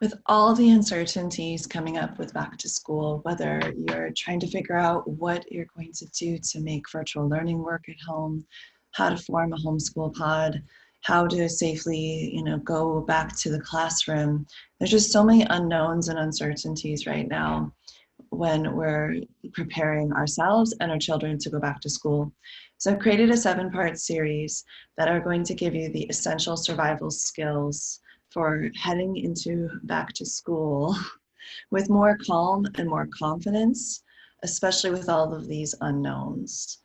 With all the uncertainties coming up with back to school, whether you're trying to figure out what you're going to do to make virtual learning work at home, how to form a homeschool pod, how to safely, go back to the classroom. There's just so many unknowns and uncertainties right now when we're preparing ourselves and our children to go back to school. So I've created a 7-part series that are going to give you the essential survival skills for heading into back to school with more calm and more confidence, especially with all of these unknowns.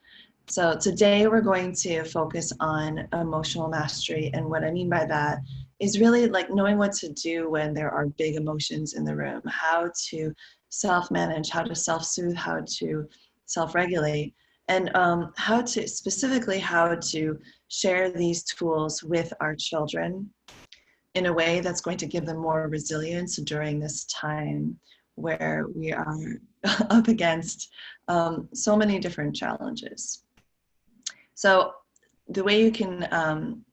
So today we're going to focus on emotional mastery. And what I mean by that is really like knowing what to do when there are big emotions in the room, how to self-manage, how to self-soothe, how to self-regulate, and how to share these tools with our children in a way that's going to give them more resilience during this time where we are up against so many different challenges. So the way you can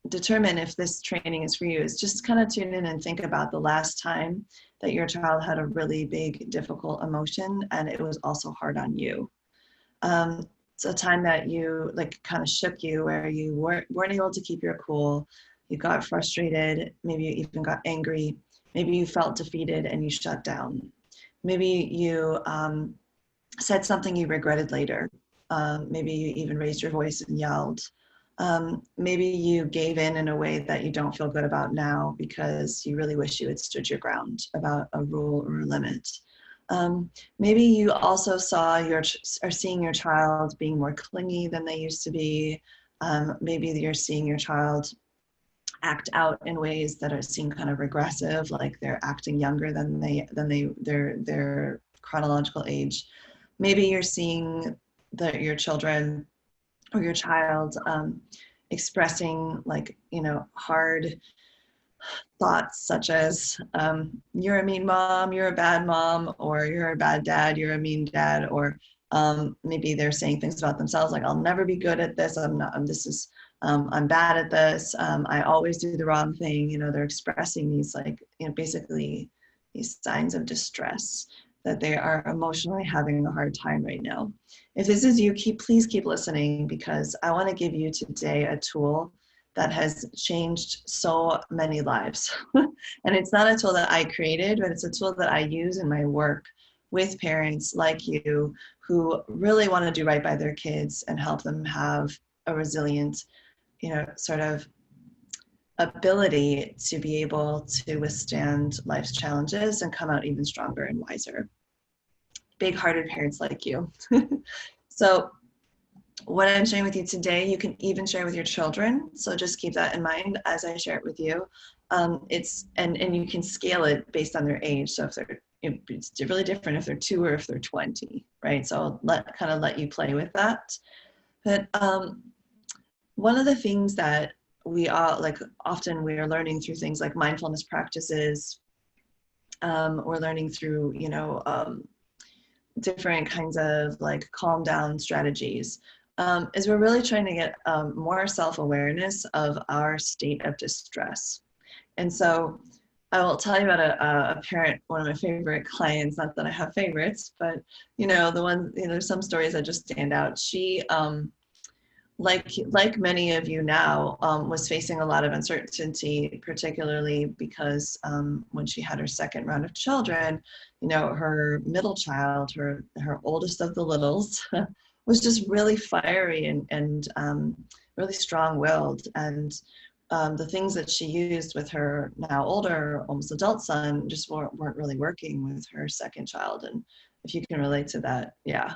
determine if this training is for you is just kind of tune in and think about the last time that your child had a really big, difficult emotion and it was also hard on you. It's a time that you kind of shook you, where you weren't able to keep your cool. You got frustrated, maybe you even got angry, maybe you felt defeated and you shut down. Maybe you said something you regretted later. Maybe you even raised your voice and yelled. Maybe you gave in a way that you don't feel good about now because you really wish you had stood your ground about a rule or a limit. Maybe you also are seeing your child being more clingy than they used to be. Maybe you're seeing your child act out in ways that are seen kind of regressive, like they're acting younger than their chronological age. Maybe you're seeing your children or your child expressing hard thoughts such as you're a mean mom, you're a bad mom, or you're a bad dad, you're a mean dad, or maybe they're saying things about themselves like, I'll never be good at this, I'm bad at this, I always do the wrong thing. They're expressing these basically these signs of distress that they are emotionally having a hard time right now. If this is you, please keep listening, because I want to give you today a tool that has changed so many lives. And it's not a tool that I created, but it's a tool that I use in my work with parents like you who really want to do right by their kids and help them have a resilient, sort of ability to be able to withstand life's challenges and come out even stronger and wiser. Big-hearted parents like you. So what I'm sharing with you today, you can even share with your children. So just keep that in mind as I share it with you. And you can scale it based on their age. So it's really different if they're 2 or if they're 20, right? So I'll let you play with that. But one of the things that we all often we are learning through things like mindfulness practices. We're learning through different kinds of calm down strategies. Is we're really trying to get more self-awareness of our state of distress. And so I will tell you about a parent, one of my favorite clients, not that I have favorites, but the ones, there's some stories that just stand out. She, like many of you now, was facing a lot of uncertainty, particularly because when she had her second round of children, her middle child, her oldest of the littles, was just really fiery and really strong-willed. And the things that she used with her now older, almost adult son just weren't really working with her second child. And if you can relate to that, yeah.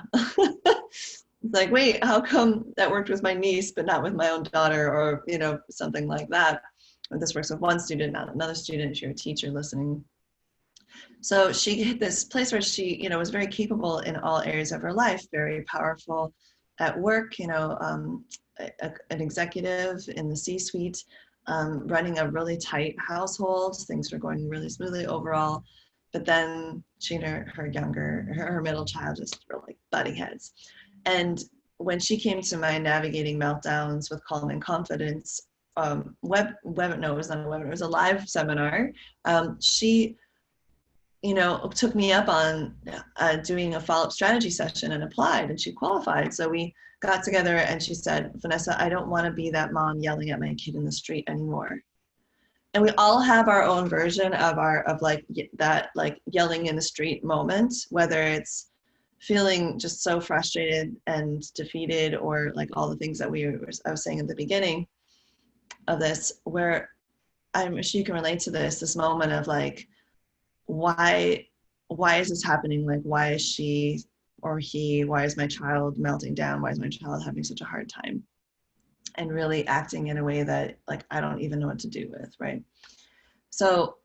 It's like, wait, how come that worked with my niece, but not with my own daughter, or, something like that. Or this works with one student, not another student, if you're a teacher listening. So she hit this place where she, was very capable in all areas of her life, very powerful at work, an executive in the C-suite, running a really tight household. Things were going really smoothly overall. But then she and her middle child just were butting heads. And when she came to my Navigating Meltdowns with Calm and Confidence no, it was not a webinar, it was a live seminar. She, took me up on doing a follow-up strategy session and applied, and she qualified. So we got together and she said, Vanessa, I don't want to be that mom yelling at my kid in the street anymore. And we all have our own version of that yelling in the street moment, whether it's feeling just so frustrated and defeated, or like all the things that I was saying at the beginning of this, where I'm sure you can relate to this moment of like, why is this happening? Like, why is she or he, why is my child melting down? Why is my child having such a hard time? And really acting in a way that like, I don't even know what to do with, right? So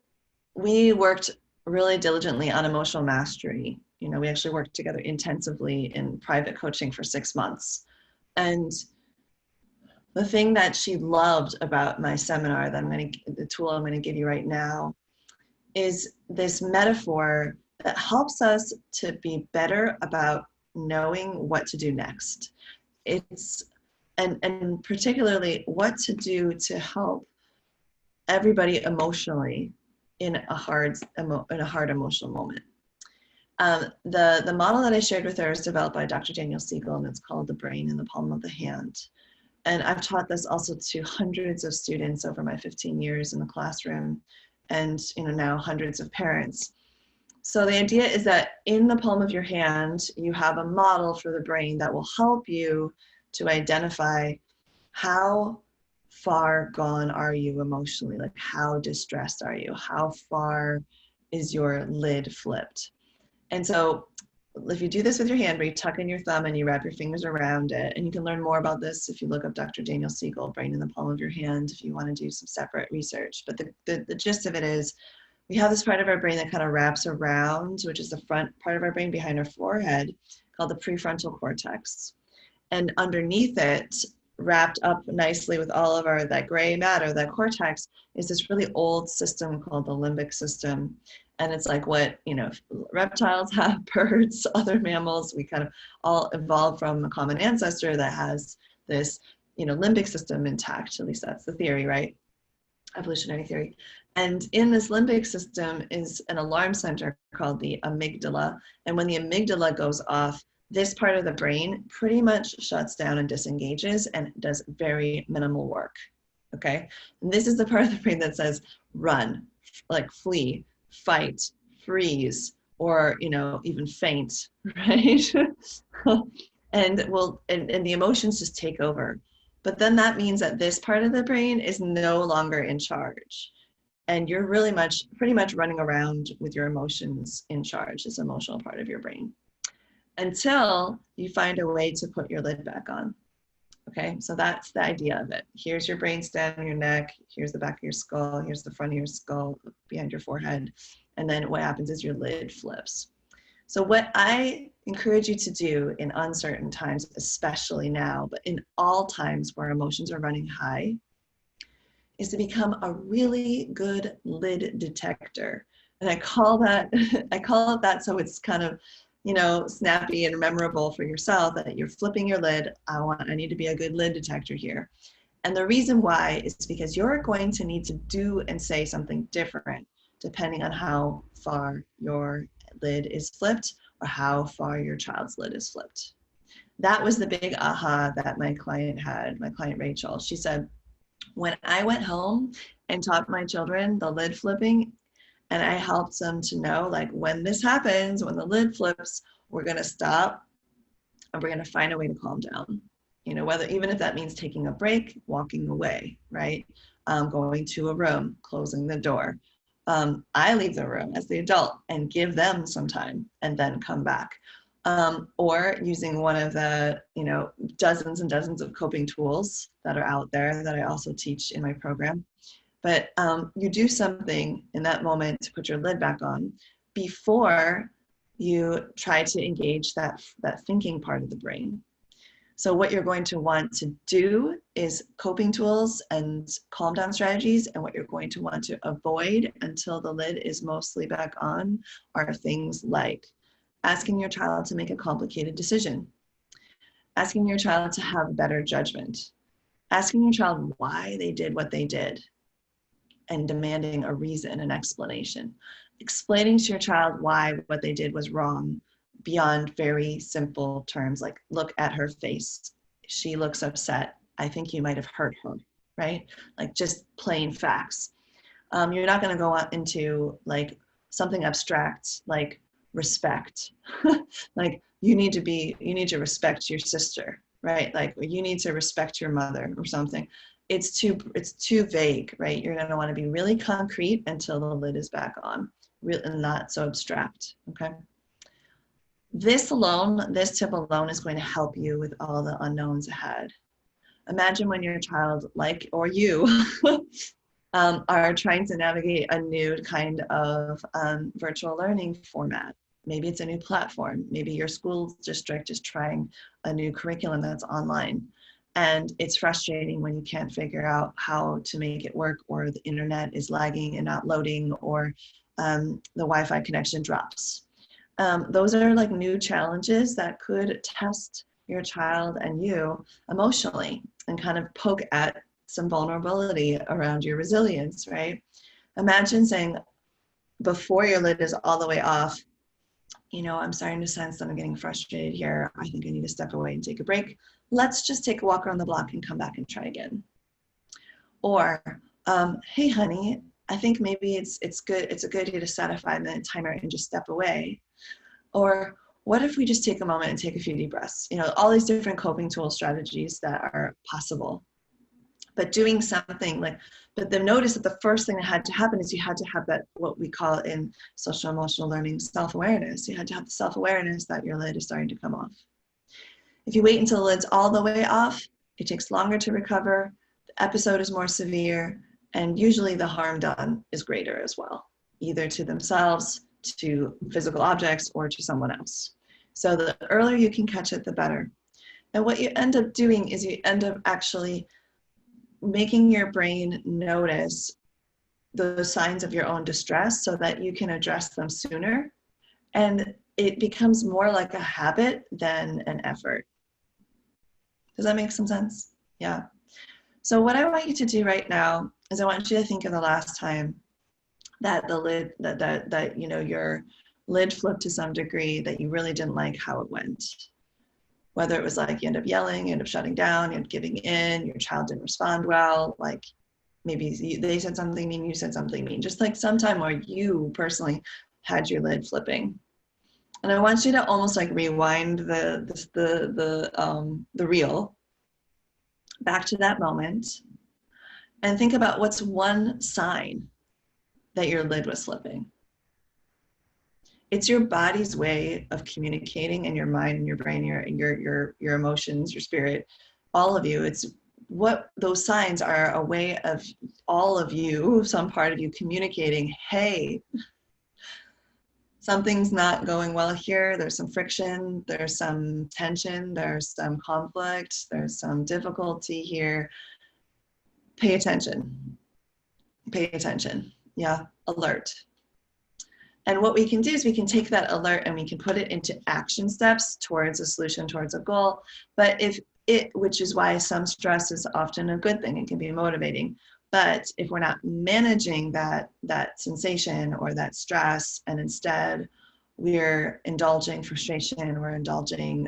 we worked really diligently on emotional mastery. We actually worked together intensively in private coaching for 6 months. And the thing that she loved about my seminar, the tool I'm going to give you right now, is this metaphor that helps us to be better about knowing what to do next. And particularly what to do to help everybody emotionally in a hard emotional moment. The model that I shared with her is developed by Dr. Daniel Siegel, and it's called The Brain in the Palm of the Hand. And I've taught this also to hundreds of students over my 15 years in the classroom, and now hundreds of parents. So the idea is that in the palm of your hand, you have a model for the brain that will help you to identify how far gone are you emotionally, like how distressed are you, how far is your lid flipped. And so if you do this with your hand, where you tuck in your thumb and you wrap your fingers around it, and you can learn more about this if you look up Dr. Daniel Siegel, Brain in the Palm of Your Hand, if you want to do some separate research. But the gist of it is, we have this part of our brain that kind of wraps around, which is the front part of our brain behind our forehead, called the prefrontal cortex. And underneath it, wrapped up nicely with all of that gray matter, that cortex, is this really old system called the limbic system. And it's like what, reptiles have, birds, other mammals, we kind of all evolved from a common ancestor that has this, limbic system intact. At least that's the theory, right? Evolutionary theory. And in this limbic system is an alarm center called the amygdala. And when the amygdala goes off, this part of the brain pretty much shuts down and disengages and does very minimal work, okay? And this is the part of the brain that says run, like flee, fight, freeze, or, even faint, right? and the emotions just take over. But then that means that this part of the brain is no longer in charge. And you're pretty much running around with your emotions in charge, this emotional part of your brain, until you find a way to put your lid back on. Okay, so that's the idea of it. Here's your brainstem, your neck, here's the back of your skull, here's the front of your skull, behind your forehead. And then what happens is your lid flips. So what I encourage you to do in uncertain times, especially now, but in all times where emotions are running high, is to become a really good lid detector. And I call it that so it's kind of, snappy and memorable for yourself, that you're flipping your lid. I need to be a good lid detector here. And the reason why is because you're going to need to do and say something different depending on how far your lid is flipped or how far your child's lid is flipped. That was the big aha that my client had, my client Rachel. She said, when I went home and taught my children the lid flipping, and I helped them to know, like, when this happens, when the lid flips, we're going to stop and we're going to find a way to calm down. Even if that means taking a break, walking away, right? Going to a room, closing the door. I leave the room as the adult and give them some time and then come back. Or using one of the, dozens and dozens of coping tools that are out there that I also teach in my program. But you do something in that moment to put your lid back on before you try to engage that thinking part of the brain. So what you're going to want to do is coping tools and calm down strategies, and what you're going to want to avoid until the lid is mostly back on are things like asking your child to make a complicated decision, asking your child to have better judgment, Asking your child why they did what they did and demanding a reason, an explanation. Explaining to your child why what they did was wrong beyond very simple terms like, look at her face. She looks upset. I think you might have hurt her, right? Like just plain facts. You're not going to go on into like something abstract like respect. Like you need to respect your sister, right? Like you need to respect your mother or something. It's too vague, right? You're going to want to be really concrete until the lid is back on, and not so abstract, okay? This tip alone is going to help you with all the unknowns ahead. Imagine when your child, like, or you, are trying to navigate a new kind of virtual learning format. Maybe it's a new platform. Maybe your school district is trying a new curriculum that's online. And it's frustrating when you can't figure out how to make it work, or the internet is lagging and not loading, or the Wi-Fi connection drops. Those are like new challenges that could test your child and you emotionally and kind of poke at some vulnerability around your resilience, right? Imagine saying, before your lid is all the way off, I'm starting to sense that I'm getting frustrated here. I think I need to step away and take a break. Let's just take a walk around the block and come back and try again. Or, hey, honey, I think maybe it's a good idea to set a 5-minute timer and just step away. Or what if we just take a moment and take a few deep breaths? All these different coping tool strategies that are possible. But doing something but then notice that the first thing that had to happen is you had to have that, what we call in social emotional learning, self-awareness. You had to have the self-awareness that your lid is starting to come off. If you wait until the lid's all the way off, it takes longer to recover, the episode is more severe, and usually the harm done is greater as well, either to themselves, to physical objects, or to someone else. So the earlier you can catch it, the better. And what you end up doing is you end up actually making your brain notice the signs of your own distress so that you can address them sooner. And it becomes more like a habit than an effort. Does that make some sense? Yeah. So what I want you to do right now is I want you to think of the last time that the lid, that your lid flipped to some degree, that you really didn't like how it went. Whether it was like you end up yelling, you end up shutting down, you end up giving in, your child didn't respond well, like maybe they said something mean, you said something mean, just like sometime where you personally had your lid flipping. And I want you to almost like rewind the reel back to that moment and think about what's one sign that your lid was slipping. It's your body's way of communicating, and your mind and your brain, your emotions, your spirit, all of you. It's what those signs are, a way of all of you, some part of you communicating, hey, something's not going well here. There's some friction, there's some tension, there's some conflict, there's some difficulty here. Pay attention. Pay attention. Yeah, alert. And what we can do is we can take that alert and we can put it into action steps towards a solution, towards a goal. But which is why some stress is often a good thing, it can be motivating. But if we're not managing that sensation or that stress, and instead we're indulging frustration, we're indulging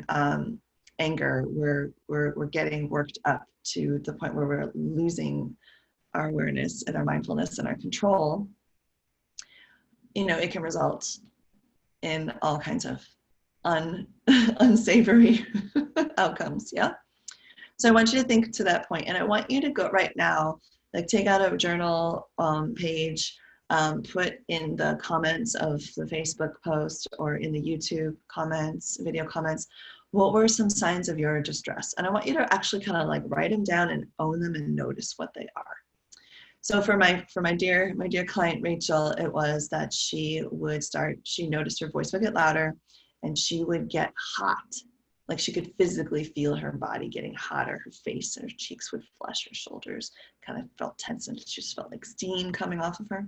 anger, we're getting worked up to the point where we're losing our awareness and our mindfulness and our control, it can result in all kinds of unsavory outcomes, yeah? So I want you to think to that point, and I want you to go right now, like take out a journal page, put in the comments of the Facebook post or in the YouTube comments, video comments, what were some signs of your distress? And I want you to actually kind of like write them down and own them and notice what they are. So for my dear client, Rachel, it was that she noticed her voice would get louder and she would get hot. Like she could physically feel her body getting hotter, her face and her cheeks would flush, her shoulders kind of felt tense and she just felt like steam coming off of her.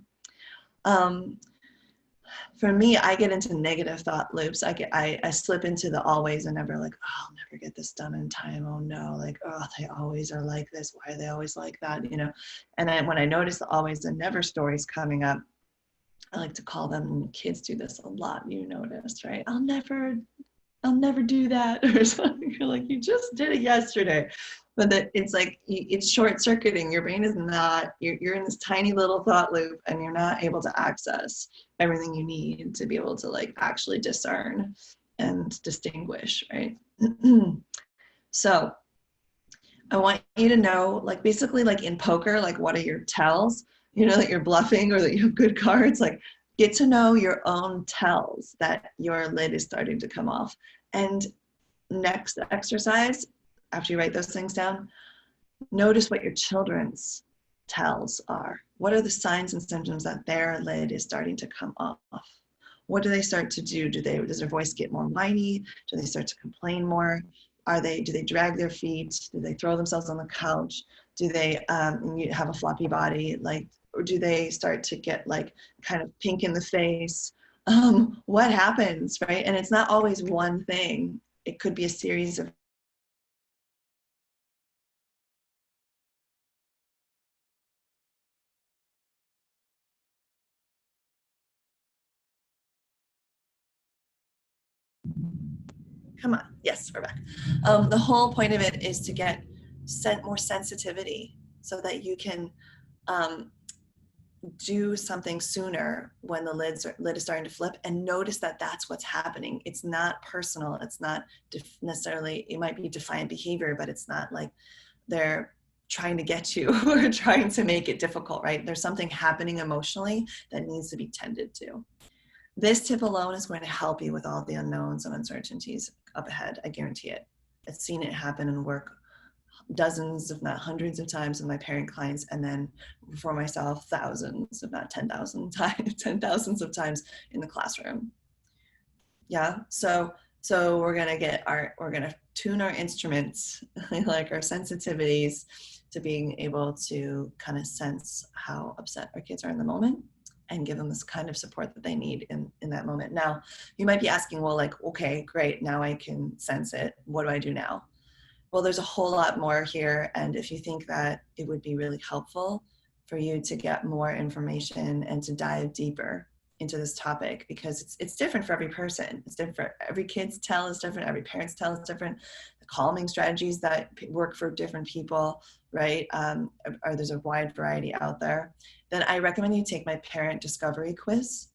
For me, I get into negative thought loops. I slip into the always and never, like, oh, I'll never get this done in time. Oh no, like, oh, they always are like this. Why are they always like that? And then when I notice the always and never stories coming up, I like to call them, and kids do this a lot, notice, right? I'll never do that, or something. You're like, you just did it yesterday. But that it's like, it's short circuiting. Your brain is not, you're in this tiny little thought loop, and you're not able to access everything you need to be able to like actually discern and distinguish, right? So I want you to know, like, basically, like in poker, like, what are your tells? That you're bluffing or that you have good cards. Like, get to know your own tells that your lid is starting to come off. And next exercise, after you write those things down, notice what your children's tells are. What are the signs and symptoms that their lid is starting to come off? What do they start to do? Does their voice get more whiny? Do they start to complain more? Do they drag their feet? Do they throw themselves on the couch? Do they have a floppy body? Like, or do they start to get like kind of pink in the face? What happens, right? And it's not always one thing. It could be a series of come on. Yes, we're back. The whole point of it is to get more sensitivity so that you can um, do something sooner when the lid is starting to flip, and notice that that's what's happening. It's not personal. It's not necessarily, it might be defiant behavior, but it's not like they're trying to get you or trying to make it difficult, right? There's something happening emotionally that needs to be tended to. This tip alone is going to help you with all the unknowns and uncertainties up ahead. I guarantee it. I've seen it happen and work dozens, if not hundreds of times with my parent clients, and then for myself, thousands, if not 10,000 times, 10,000s of times in the classroom. Yeah. So we're gonna tune our instruments, like our sensitivities, to being able to kind of sense how upset our kids are in the moment and give them this kind of support that they need in that moment. Now, you might be asking, well, like, okay, great, now I can sense it. What do I do now? Well, there's a whole lot more here. And if you think that it would be really helpful for you to get more information and to dive deeper into this topic, because it's different for every person. It's different. Every kid's tell is different. Every parent's tell is different. The calming strategies that work for different people, right? There's a wide variety out there. Then I recommend you take my parent discovery quiz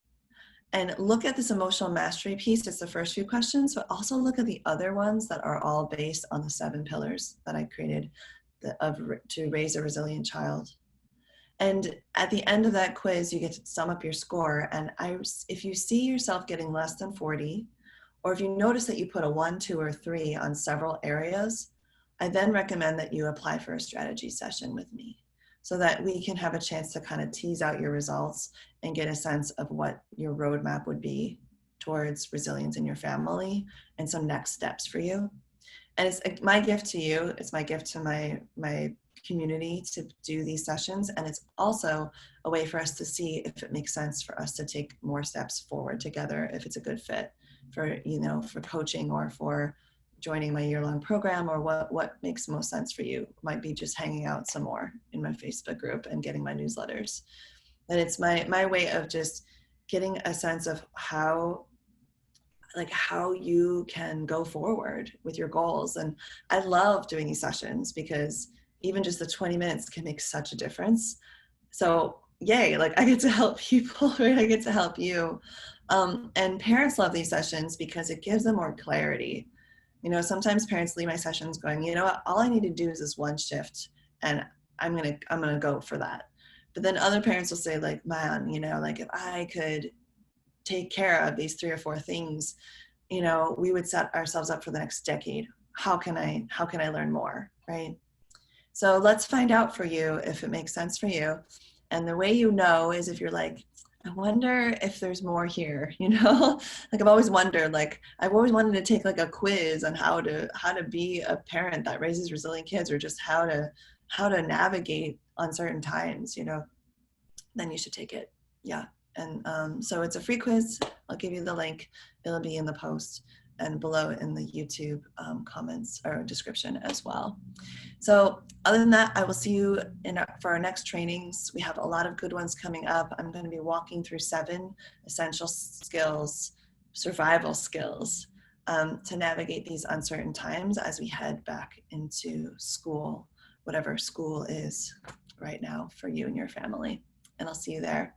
and look at this emotional mastery piece. It's the first few questions, but also look at the other ones that are all based on the 7 pillars that I created to raise a resilient child. And at the end of that quiz, you get to sum up your score. And if you see yourself getting less than 40, or if you notice that you put a 1, 2, or 3 on several areas, I then recommend that you apply for a strategy session with me, so that we can have a chance to kind of tease out your results and get a sense of what your roadmap would be towards resilience in your family and some next steps for you. And it's my gift to you. It's my gift to my community to do these sessions. And it's also a way for us to see if it makes sense for us to take more steps forward together, if it's a good fit for coaching or for joining my year-long program, or what makes most sense for you. Might be just hanging out some more in my Facebook group and getting my newsletters. And it's my way of just getting a sense of how you can go forward with your goals. And I love doing these sessions because even just the 20 minutes can make such a difference. So yay, like I get to help people, right? I get to help you. And parents love these sessions because it gives them more clarity. Sometimes parents leave my sessions going, you know what, all I need to do is this one shift, and I'm gonna go for that. But then other parents will say, like, man, like, if I could take care of these 3 or 4 things, we would set ourselves up for the next decade. How can I learn more, right? So let's find out for you if it makes sense for you. And the way is if you're like, I wonder if there's more here, like I've always wondered, like I've always wanted to take like a quiz on how to be a parent that raises resilient kids, or just how to navigate uncertain times, then you should take it. Yeah. And so it's a free quiz. I'll give you the link. It'll be in the post and below in the YouTube comments or description as well. So other than that, I will see you for our next trainings. We have a lot of good ones coming up. I'm going to be walking through 7 essential skills, survival skills, to navigate these uncertain times as we head back into school, whatever school is right now for you and your family. And I'll see you there.